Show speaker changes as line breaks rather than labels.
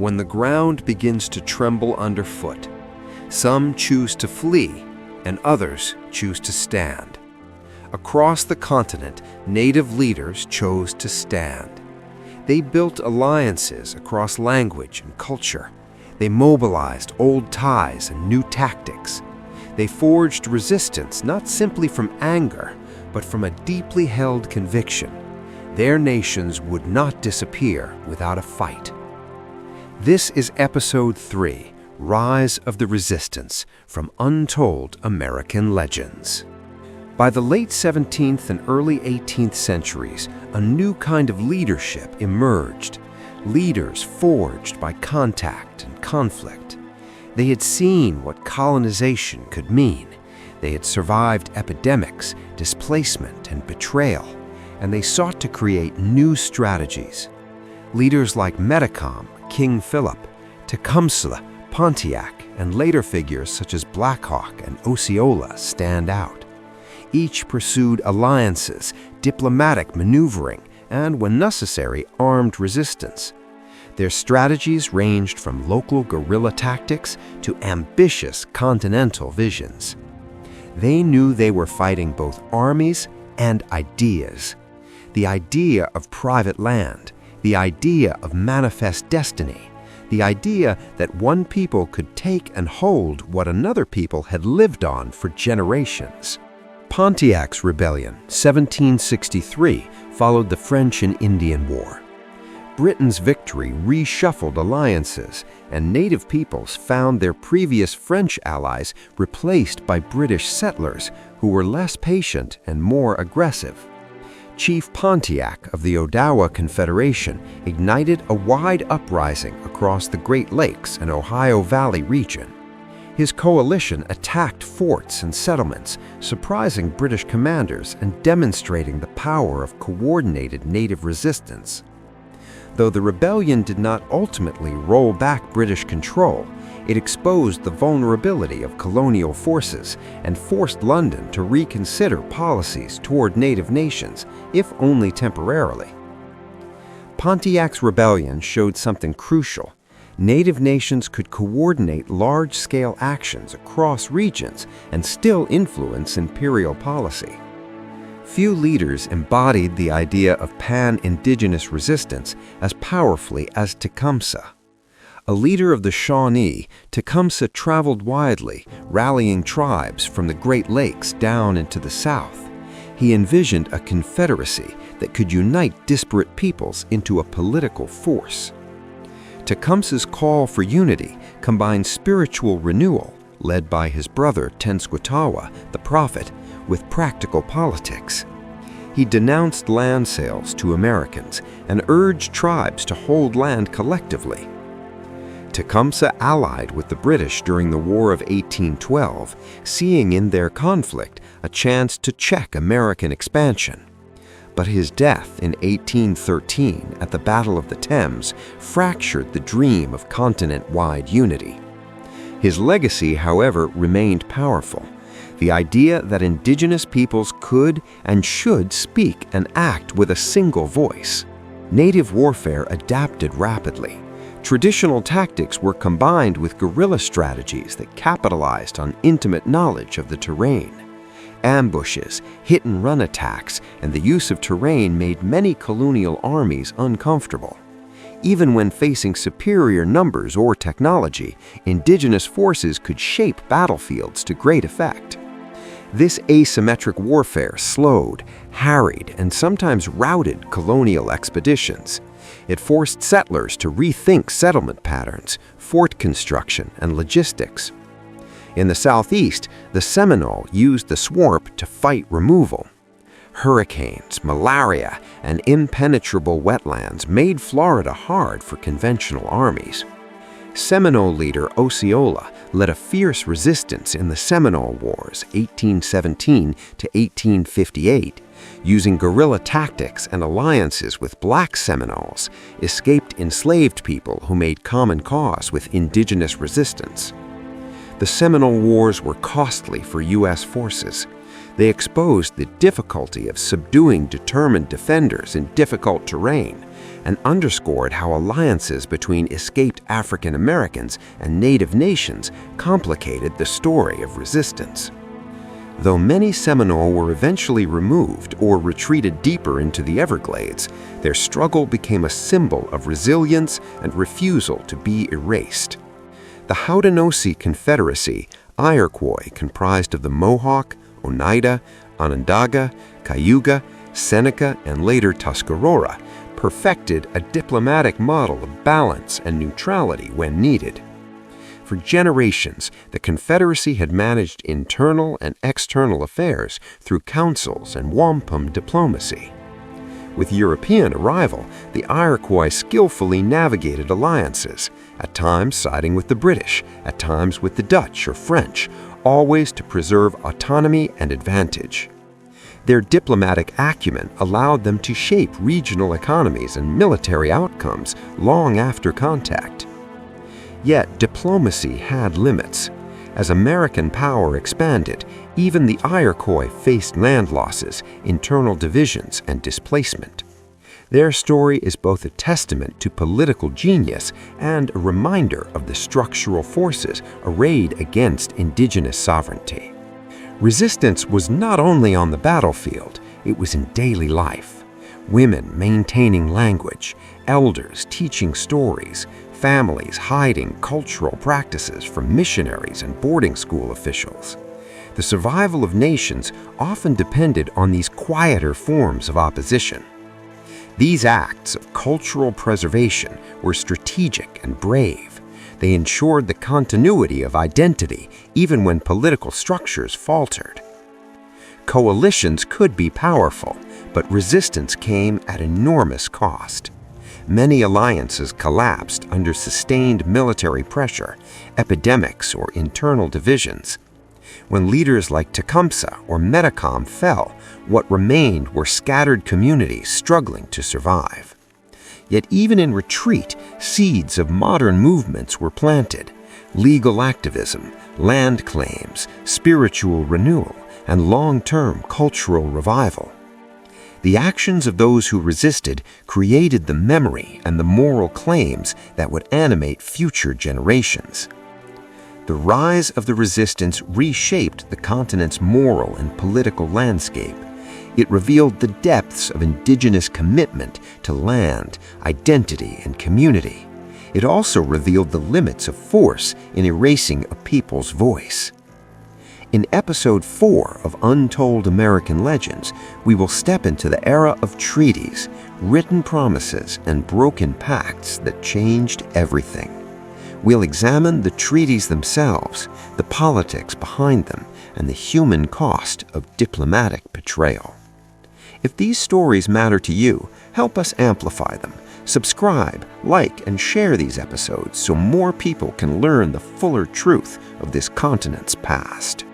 when the ground begins to tremble underfoot. Some choose to flee, and others choose to stand. Across the continent, native leaders chose to stand. They built alliances across language and culture. They mobilized old ties and new tactics. They forged resistance not simply from anger, but from a deeply held conviction. Their nations would not disappear without a fight. This is Episode 3, Rise of the Resistance, from Untold American Legends. By the late 17th and early 18th centuries, a new kind of leadership emerged. Leaders forged by contact and conflict. They had seen what colonization could mean. They had survived epidemics, displacement, and betrayal, and they sought to create new strategies. Leaders like Metacom, King Philip, Tecumseh, Pontiac, and later figures such as Black Hawk and Osceola stand out. Each pursued alliances, diplomatic maneuvering, and, when necessary, armed resistance. Their strategies ranged from local guerrilla tactics to ambitious continental visions. They knew they were fighting both armies and ideas. The idea of private land, the idea of manifest destiny, the idea that one people could take and hold what another people had lived on for generations. Pontiac's Rebellion, 1763, followed the French and Indian War. Britain's victory reshuffled alliances, and native peoples found their previous French allies replaced by British settlers who were less patient and more aggressive. Chief Pontiac of the Ottawa Confederation ignited a wide uprising across the Great Lakes and Ohio Valley region. His coalition attacked forts and settlements, surprising British commanders and demonstrating the power of coordinated native resistance. Though the rebellion did not ultimately roll back British control, it exposed the vulnerability of colonial forces and forced London to reconsider policies toward native nations, if only temporarily. Pontiac's rebellion showed something crucial. Native nations could coordinate large-scale actions across regions and still influence imperial policy. Few leaders embodied the idea of pan-Indigenous resistance as powerfully as Tecumseh. A leader of the Shawnee, Tecumseh traveled widely, rallying tribes from the Great Lakes down into the South. He envisioned a confederacy that could unite disparate peoples into a political force. Tecumseh's call for unity combined spiritual renewal, led by his brother Tenskwatawa, the prophet, with practical politics. He denounced land sales to Americans and urged tribes to hold land collectively. Tecumseh allied with the British during the War of 1812, seeing in their conflict a chance to check American expansion. But his death in 1813 at the Battle of the Thames fractured the dream of continent-wide unity. His legacy, however, remained powerful. The idea that Indigenous peoples could and should speak and act with a single voice. Native warfare adapted rapidly. Traditional tactics were combined with guerrilla strategies that capitalized on intimate knowledge of the terrain. Ambushes, hit-and-run attacks, and the use of terrain made many colonial armies uncomfortable. Even when facing superior numbers or technology, Indigenous forces could shape battlefields to great effect. This asymmetric warfare slowed, harried, and sometimes routed colonial expeditions. It forced settlers to rethink settlement patterns, fort construction, and logistics. In the Southeast, the Seminole used the swamp to fight removal. Hurricanes, malaria, and impenetrable wetlands made Florida hard for conventional armies. Seminole leader Osceola led a fierce resistance in the Seminole Wars, 1817 to 1858, using guerrilla tactics and alliances with black Seminoles, escaped enslaved people who made common cause with indigenous resistance. The Seminole Wars were costly for U.S. forces. They exposed the difficulty of subduing determined defenders in difficult terrain, and underscored how alliances between escaped African Americans and Native nations complicated the story of resistance. Though many Seminole were eventually removed or retreated deeper into the Everglades, their struggle became a symbol of resilience and refusal to be erased. The Haudenosaunee Confederacy, Iroquois, comprised of the Mohawk, Oneida, Onondaga, Cayuga, Seneca, and later Tuscarora, perfected a diplomatic model of balance and neutrality when needed. For generations, the Confederacy had managed internal and external affairs through councils and wampum diplomacy. With European arrival, the Iroquois skillfully navigated alliances, at times siding with the British, at times with the Dutch or French, always to preserve autonomy and advantage. Their diplomatic acumen allowed them to shape regional economies and military outcomes long after contact. Yet diplomacy had limits. As American power expanded, even the Iroquois faced land losses, internal divisions, and displacement. Their story is both a testament to political genius and a reminder of the structural forces arrayed against indigenous sovereignty. Resistance was not only on the battlefield, it was in daily life. Women maintaining language, elders teaching stories, families hiding cultural practices from missionaries and boarding school officials. The survival of nations often depended on these quieter forms of opposition. These acts of cultural preservation were strategic and brave. They ensured the continuity of identity even when political structures faltered. Coalitions could be powerful, but resistance came at enormous cost. Many alliances collapsed under sustained military pressure, epidemics, or internal divisions. When leaders like Tecumseh or Metacom fell, what remained were scattered communities struggling to survive. Yet even in retreat, seeds of modern movements were planted. Legal activism, land claims, spiritual renewal, and long-term cultural revival. The actions of those who resisted created the memory and the moral claims that would animate future generations. The rise of the resistance reshaped the continent's moral and political landscape. It revealed the depths of indigenous commitment to land, identity, and community. It also revealed the limits of force in erasing a people's voice. In Episode 4 of Untold American Legends, we will step into the era of treaties, written promises, and broken pacts that changed everything. We'll examine the treaties themselves, the politics behind them, and the human cost of diplomatic betrayal. If these stories matter to you, help us amplify them. Subscribe, like, and share these episodes so more people can learn the fuller truth of this continent's past.